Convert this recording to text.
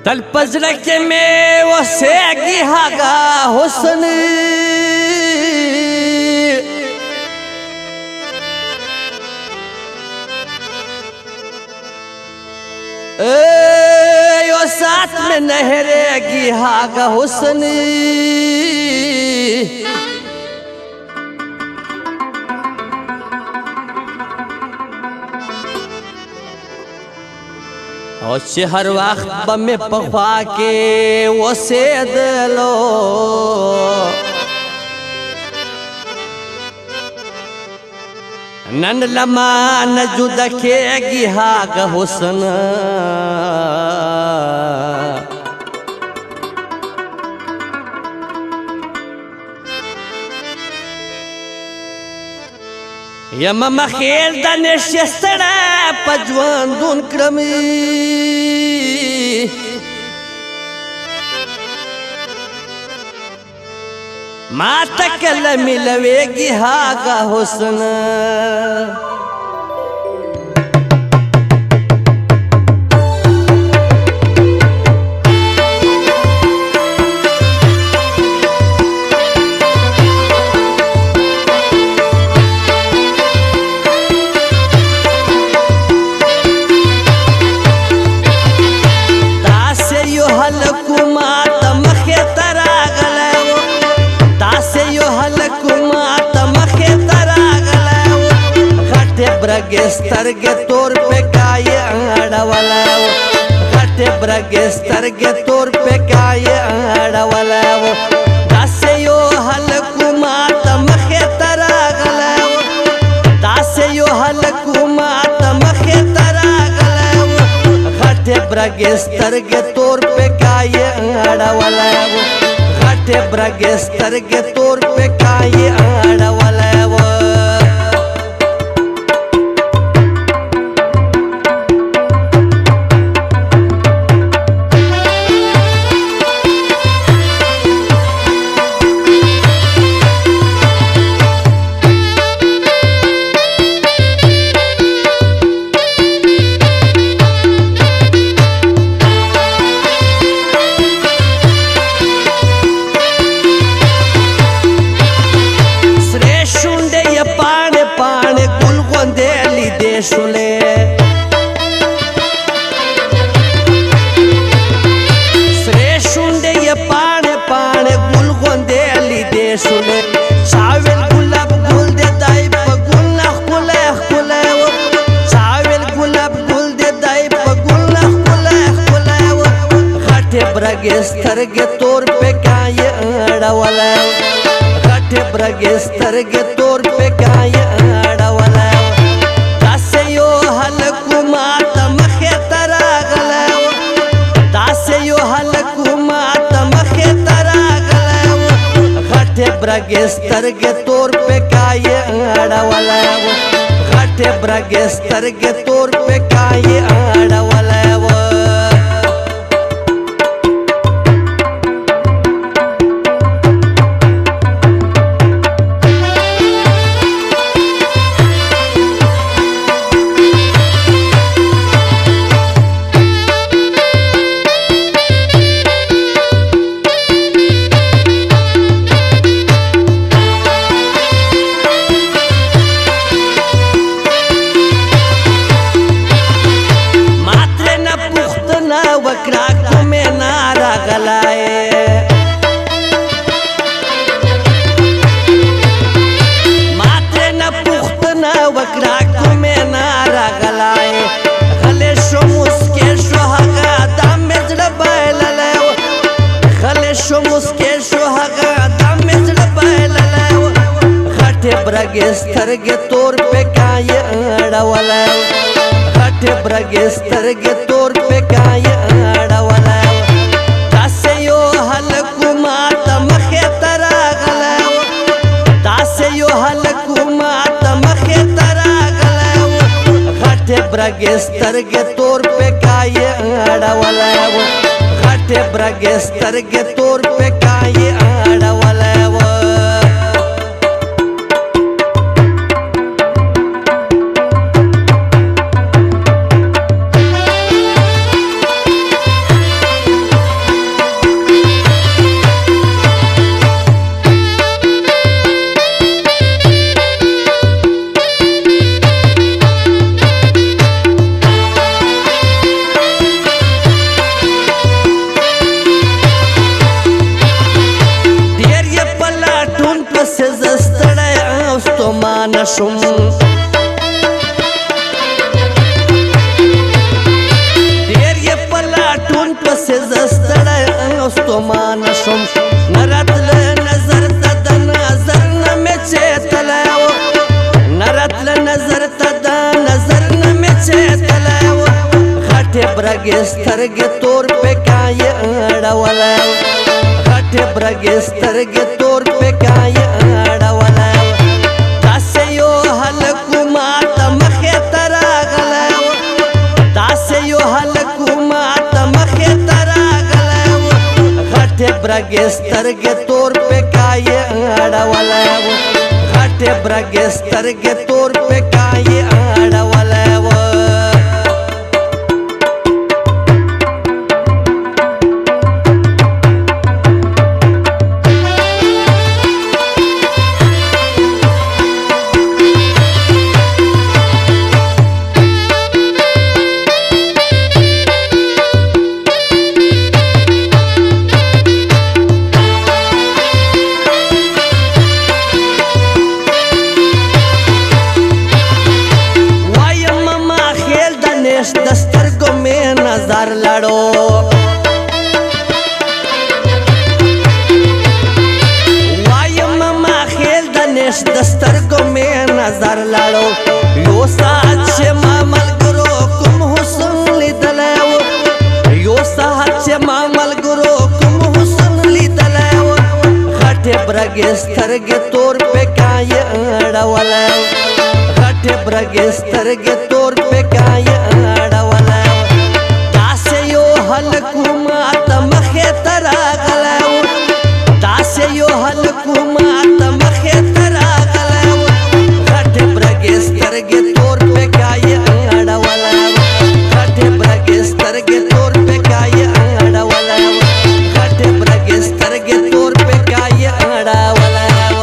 تل پزړه کې مې وسېږي هغه حسن یو سات میں نہ ہرےگی ہاگا حسن او چې هر وخت به مې په خوا کې اوسېدلو نن لما نه جدا کېږي هغه حسن یم مخیل د نشستړه په ژوندون کړمې ما ته کله ملوېږي هغه حسن سترګې تور په کای اړولاو غټه برګې سترګې تور په کای اړولاو داسې یو هلکو ماته مخې ته راغلاو داسې یو هلکو ماته مخې ته راغلاو غټه برګې سترګې تور په کای اړولاو غټه برګې سترګې تور په کای اړولاو سترګې تور په کای اړولاو غټه برګې سترګې تور په کای اړولاو داسې یو هلکو ماته مخې ته راغلاو داسې یو هلکو ماته مخې ته راغلاو غټه برګې سترګې تور په کای اړولاو غټه برګې سترګې تور په کای اړولاو سترګې تور په کای اړولاو غټه برګې سترګې تور په کای اړولاو داسې یو هلکو ماته مخې ته راغلاو داسې یو هلکو ماته مخې ته راغلاو غټه برګې سترګې تور په کای اړولاو غټه برګې سترګې تور په کای اړولاو نشم ډیر یې پلاټون پسې زستړی ستومان شم نرتل نظر ته د نظر نه مې چیتلی و نرتل نظر ته د نظر نه مې چیتلی و غټې برګې سترګې تور پکایې اړولی و غټې برګې سترګې تور پکایې اړولی و داسې یو هلک و ما ته مخې ته راغلی و داسې یو هلک و ما ته مخې ته راغلی و غټې برګې سترګې تور پکایې اړولی و غټې برګې سترګې تور پکایې اړولی و د سترګو مې نظر لړو وایم ما خیل د نش د سترګو مې نظر لړو یو ساعت چې ما ملګرو کوم حسن لیدلی و یو ساعت چې ما ملګرو کوم حسن لیدلی و غټې برګې سترګې تور پکایې اړولی و غټې برګې سترګې تور پکایې اړولی و داسې یو هلک و ما ته مخې ته راغلی و داسې یو هلک و ما ته مخې ته راغلی و غټې برګې سترګې تور پکایې اړولی و غټې برګې سترګې تور پکایې اړولی و غټې برګې سترګې تور پکایې اړولی و